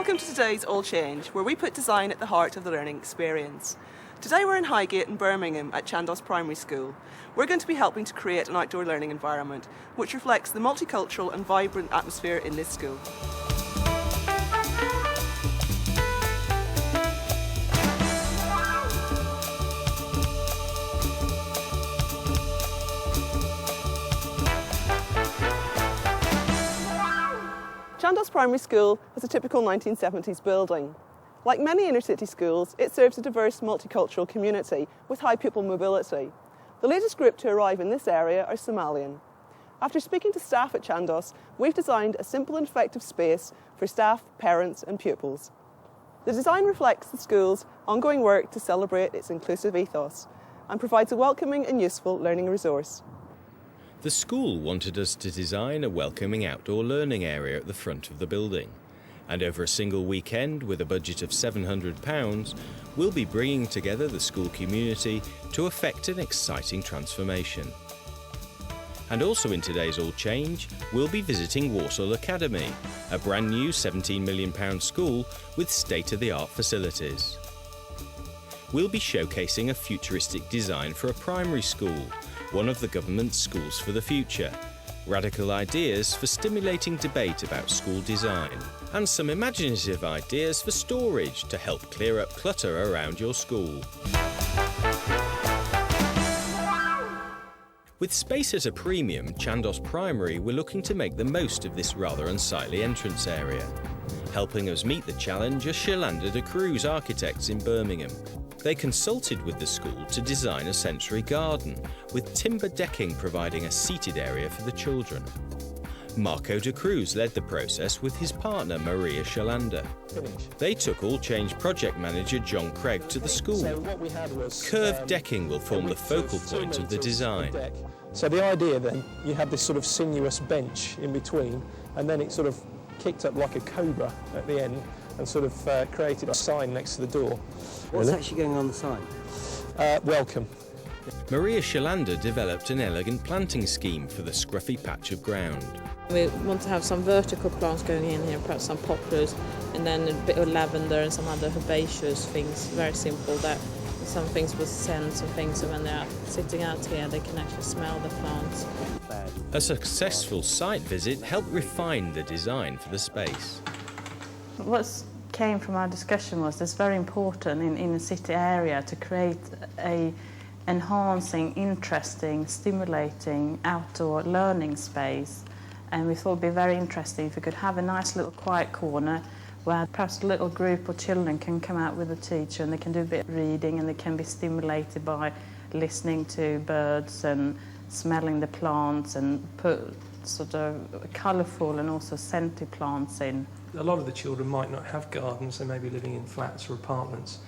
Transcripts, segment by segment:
Welcome to today's All Change, where we put design at the heart of the learning experience. Today we're in Highgate in Birmingham at Chandos Primary School. We're going to be helping to create an outdoor learning environment which reflects the multicultural and vibrant atmosphere in this school. Chandos Primary School has a typical 1970s building. Like many inner-city schools, it serves a diverse multicultural community with high pupil mobility. The latest group to arrive in this area are Somalian. After speaking to staff at Chandos, we've designed a simple and effective space for staff, parents and pupils. The design reflects the school's ongoing work to celebrate its inclusive ethos and provides a welcoming and useful learning resource. The school wanted us to design a welcoming outdoor learning area at the front of the building. And over a single weekend, with a budget of £700, we'll be bringing together the school community to effect an exciting transformation. And also in today's All Change, we'll be visiting Walsall Academy, a brand new £17 million school with state-of-the-art facilities. We'll be showcasing a futuristic design for a primary school, one of the government's schools for the future, radical ideas for stimulating debate about school design, and some imaginative ideas for storage to help clear up clutter around your school. With space at a premium, Chandos Primary were looking to make the most of this rather unsightly entrance area. Helping us meet the challenge are Shalanda de Cruz architects in Birmingham. They consulted with the school to design a sensory garden, with timber decking providing a seated area for the children. Marco de Cruz led the process with his partner Maria Shalanda. They took All Change project manager John Craig to the school. Curved decking will form the focal point of the design. So the idea then, you have this sort of sinuous bench in between, and then it sort of kicked up like a cobra at the end and sort of created a sign next to the door. What's actually going on the sign? Welcome. Maria Shalanda developed an elegant planting scheme for the scruffy patch of ground. We want to have some vertical plants going in here, perhaps some poplars, and then a bit of lavender and some other herbaceous things, very simple, that some things with scents and things, so when they're sitting out here they can actually smell the plants. A successful site visit helped refine the design for the space. What came from our discussion was it's very important in a city area to create a enhancing, interesting, stimulating outdoor learning space, and we thought it would be very interesting if we could have a nice little quiet corner where perhaps a little group of children can come out with a teacher and they can do a bit of reading and they can be stimulated by listening to birds and smelling the plants and put sort of colourful and also scented plants in. A lot of the children might not have gardens, they may be living in flats or apartments,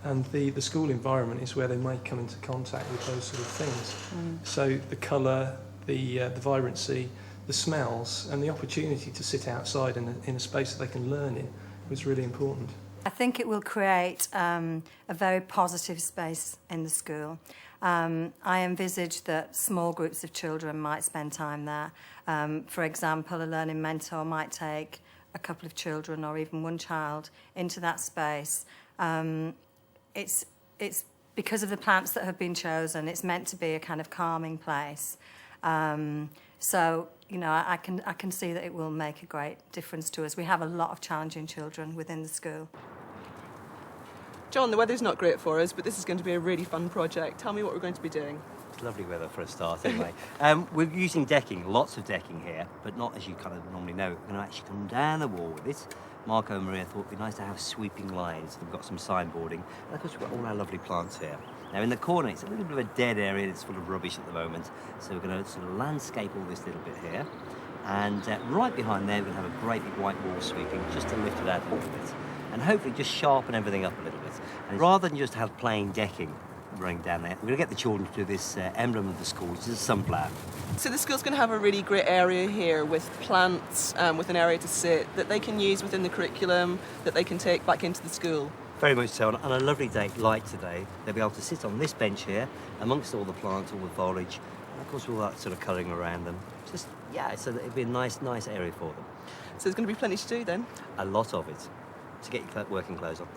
and the school environment is where they may come into contact with those sort of things. So the colour, the vibrancy, the smells and the opportunity to sit outside in a space that they can learn in was really important. I think it will create a very positive space in the school. I envisage that small groups of children might spend time there. For example, a learning mentor might take a couple of children or even one child into that space. It's because of the plants that have been chosen, it's meant to be a kind of calming place. So, you know, I can see that it will make a great difference to us. We have a lot of challenging children within the school. John, the weather's not great for us, but this is going to be a really fun project. Tell me what we're going to be doing. It's lovely weather for a start, anyway. We're using decking, lots of decking here, but not as you kind of normally know. We're going to actually come down the wall with it. Marco and Maria thought it'd be nice to have sweeping lines. We've got some signboarding, and of course we've got all our lovely plants here. Now in the corner it's a little bit of a dead area that's full of rubbish at the moment, so we're going to sort of landscape all this little bit here. And right behind there we're going to have a great big white wall sweeping just to lift it out a little bit. And hopefully just sharpen everything up a little bit. And rather than just have plain decking running down there, we're going to get the children to do this emblem of the school, which is a sunflower. So the school's going to have a really great area here with plants, with an area to sit that they can use within the curriculum, that they can take back into the school. Very much so. On a lovely day like today, they'll be able to sit on this bench here, amongst all the plants, all the foliage, and of course all that sort of colouring around them. Just, yeah, so it'll be a nice area for them. So there's going to be plenty to do then? A lot of it. to get your working clothes on.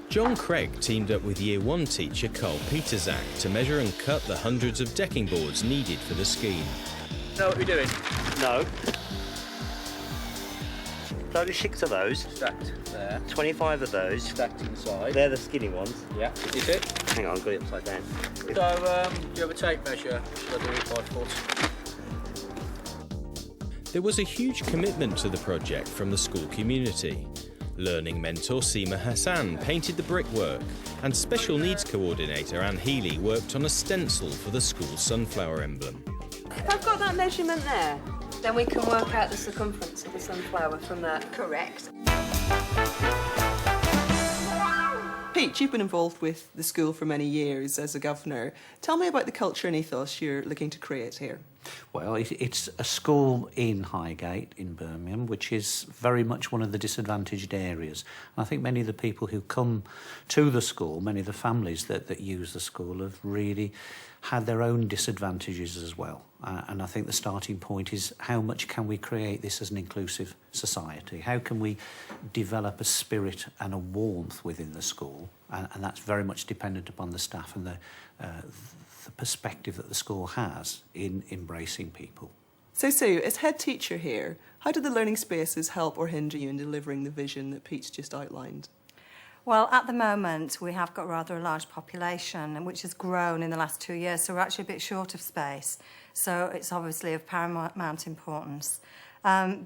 John Craig teamed up with Year 1 teacher Carl Peterzak to measure and cut the hundreds of decking boards needed for the scheme. Know what we're doing? No. 36 of those. Stacked there. 25 of those. Stacked inside. They're the skinny ones. Yeah, is it? Hang on, I've got it upside down. So, do you have a tape measure? Should I do it by foot? There was a huge commitment to the project from the school community. Learning mentor Seema Hassan painted the brickwork, and special needs coordinator Anne Healy worked on a stencil for the school's sunflower emblem. If I've got that measurement there, then we can work out the circumference of the sunflower from that. correct. Pete, you've been involved with the school for many years as a governor. Tell me about the culture and ethos you're looking to create here. Well, it's a school in Highgate in Birmingham, which is very much one of the disadvantaged areas. And I think many of the people who come to the school, many of the families that use the school have really had their own disadvantages as well. And I think the starting point is how much can we create this as an inclusive society? How can we develop a spirit and a warmth within the school? And that's very much dependent upon the staff and the perspective that the school has in embracing people. So Sue, as head teacher here, how do the learning spaces help or hinder you in delivering the vision that Pete's just outlined? Well, at the moment, we have got rather a large population, which has grown in the last 2 years, so we're actually a bit short of space. So it's obviously of paramount importance.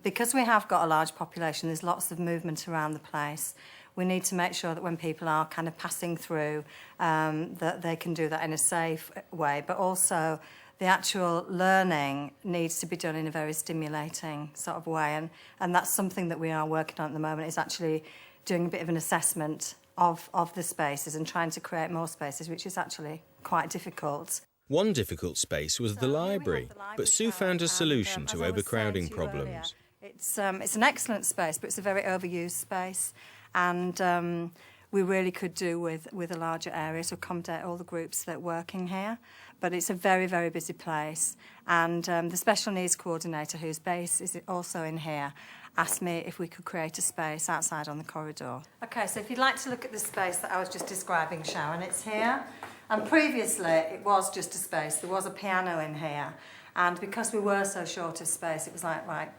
Because we have got a large population, there's lots of movement around the place. We need to make sure that when people are kind of passing through, that they can do that in a safe way, but also the actual learning needs to be done in a very stimulating sort of way. And that's something that we are working on at the moment, is actually doing a bit of an assessment of the spaces and trying to create more spaces, which is actually quite difficult. One difficult space was the library, but Sue found a solution to overcrowding problems. It's an excellent space, but it's a very overused space, and we really could do with a larger area to accommodate all the groups that are working here. But it's a very, very busy place, and the special needs coordinator, whose base is also in here, asked me if we could create a space outside on the corridor. Okay, so if you'd like to look at the space that I was just describing, Sharon, it's here. And previously, it was just a space. There was a piano in here. And because we were so short of space, it was like, right,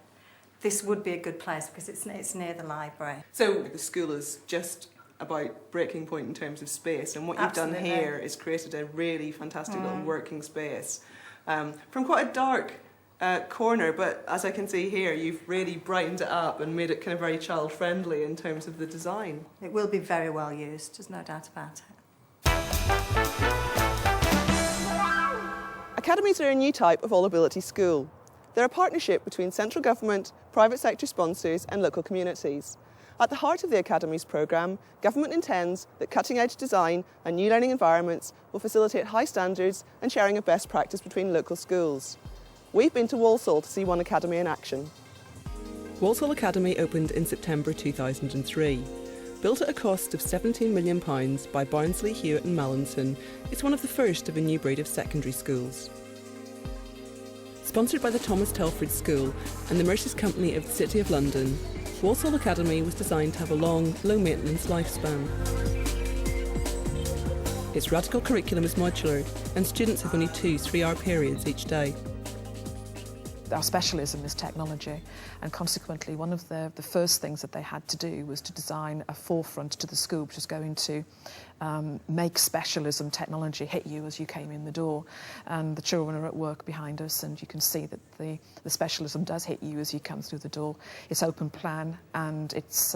this would be a good place because it's near the library. So the school is just about breaking point in terms of space, and what you've done here is created a really fantastic little working space. From quite a dark corner, but as I can see here, you've really brightened it up and made it kind of very child-friendly in terms of the design. It will be very well used, there's no doubt about it. Academies are a new type of all-ability school. They're a partnership between central government, private sector sponsors and local communities. At the heart of the Academies programme, government intends that cutting-edge design and new learning environments will facilitate high standards and sharing of best practice between local schools. We've been to Walsall to see one academy in action. Walsall Academy opened in September 2003. Built at a cost of £17 million by Barnsley, Hewitt and Mallinson, it's one of the first of a new breed of secondary schools. Sponsored by the Thomas Telford School and the Mercers Company of the City of London, Walsall Academy was designed to have a long, low-maintenance lifespan. Its radical curriculum is modular, and students have only 2 3-hour periods each day. Our specialism is technology, and consequently one of the first things that they had to do was to design a forefront to the school which was going to make specialism technology hit you as you came in the door. And the children are at work behind us, and you can see that the specialism does hit you as you come through the door. It's open plan, and it's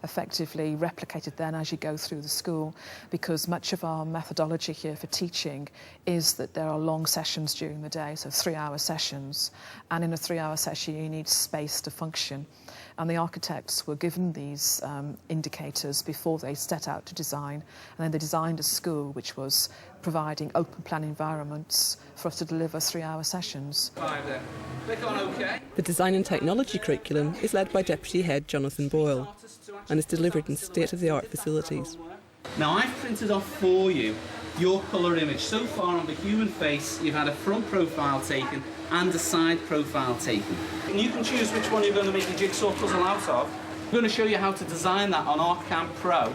effectively replicated then as you go through the school, because much of our methodology here for teaching is that there are long sessions during the day, so 3-hour sessions, and in a 3-hour session you need space to function. And the architects were given these indicators before they set out to design, and then they designed a school which was providing open plan environments for us to deliver 3-hour sessions. Click on OK. The design and technology curriculum is led by Deputy Head Jonathan Boyle and is delivered in state-of-the-art facilities. Now I've printed off for you your colour image. So far on the human face, you've had a front profile taken and a side profile taken. And you can choose which one you're going to make a jigsaw puzzle out of. I'm going to show you how to design that on ArtCamp Pro.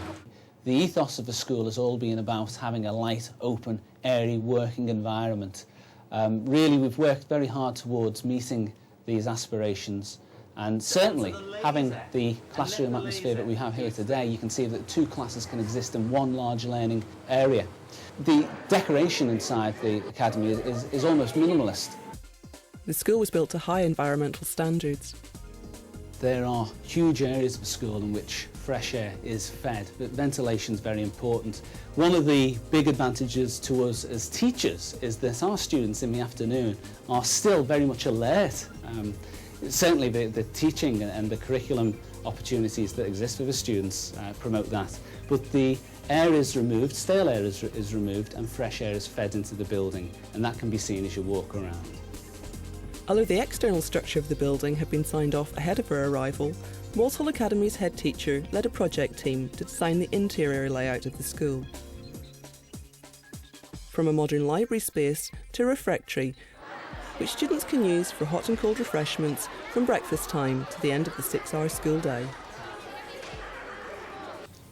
The ethos of the school has all been about having a light, open, airy working environment. Really, we've worked very hard towards meeting these aspirations, and certainly having the classroom atmosphere that we have here today, you can see that 2 classes can exist in one large learning area. The decoration inside the academy is almost minimalist. The school was built to high environmental standards. There are huge areas of the school in which fresh air is fed, but ventilation is very important. One of the big advantages to us as teachers is that our students in the afternoon are still very much alert. Certainly the teaching and the curriculum opportunities that exist for the students promote that. But the air is removed, stale air is removed, and fresh air is fed into the building, and that can be seen as you walk around. Although the external structure of the building had been signed off ahead of her arrival, Walsall Academy's head teacher led a project team to design the interior layout of the school. From a modern library space to a refectory, which students can use for hot and cold refreshments from breakfast time to the end of the 6-hour school day.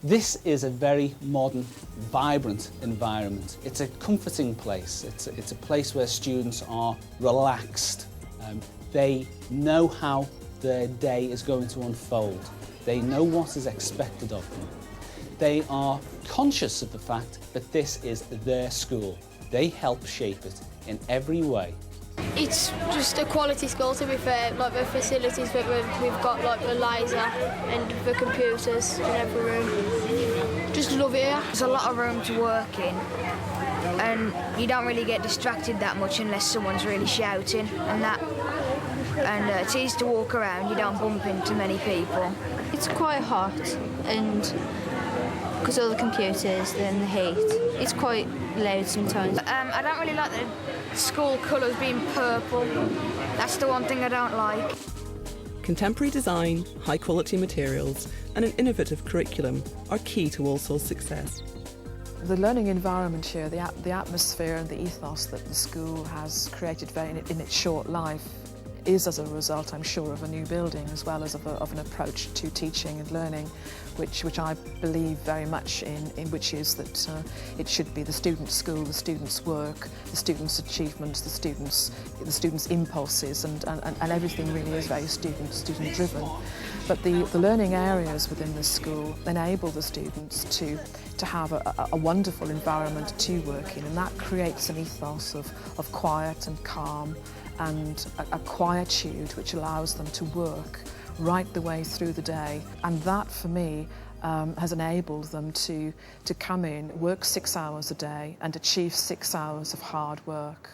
This is a very modern, vibrant environment. It's a comforting place. It's a place where students are relaxed. They know how their day is going to unfold. They know what is expected of them. They are conscious of the fact that this is their school. They help shape it in every way. It's just a quality school, to be fair. Like the facilities that we've got, like the laser and the computers in every room. Just love it here. There's a lot of room to work in, and you don't really get distracted that much unless someone's really shouting and it's easy to walk around. You don't bump into many people. It's quite hot, and because of the computers and the heat, it's quite loud sometimes. I don't really like the school colours being purple. That's the one thing I don't like. Contemporary design, high-quality materials and an innovative curriculum are key to Walsall's success. The learning environment here, the atmosphere and the ethos that the school has created in its short life is as a result, I'm sure, of a new building as well as of an approach to teaching and learning, which I believe very much in, which is that it should be the student's school, the student's work, the student's achievements, the student's impulses, and everything really is very student-driven. But the learning areas within the school enable the students to have a wonderful environment to work in, and that creates an ethos of quiet and calm, and a quietude which allows them to work right the way through the day. And that, for me, has enabled them to come in, work 6 hours a day and achieve 6 hours of hard work.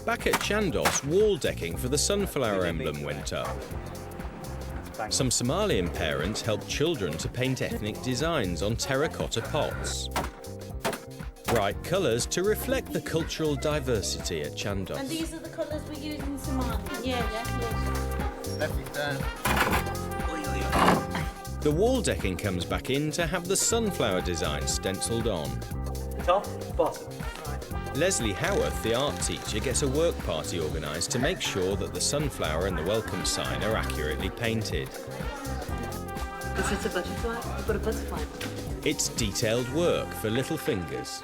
Back at Chandos, wall decking for the sunflower emblem went up. Some Somalian parents helped children to paint ethnic designs on terracotta pots. Bright colours to reflect the cultural diversity at Chandos. And these are the colours we use in Somalia? Yeah. The wall decking comes back in to have the sunflower design stencilled on. Top, bottom. Leslie Howarth, the art teacher, gets a work party organised to make sure that the sunflower and the welcome sign are accurately painted. Is it a butterfly? I've got a butterfly. It's detailed work for little fingers.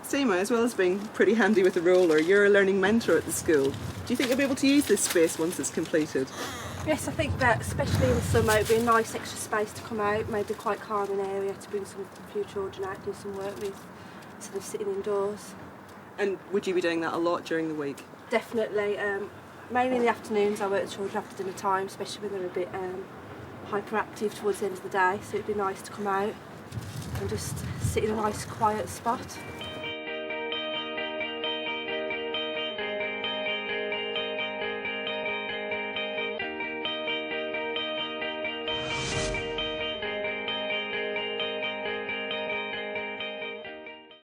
Seema, as well as being pretty handy with a ruler, you're a learning mentor at the school. Do you think you'll be able to use this space once it's completed? Yes, I think that, especially in the summer, it would be a nice extra space to come out, maybe quite calming area to bring a few children out, do some work with, instead of sitting indoors. And would you be doing that a lot during the week? Definitely. Mainly in the afternoons. I work with children after dinner time, especially when they're a bit hyperactive towards the end of the day, so it'd be nice to come out and just sit in a nice quiet spot.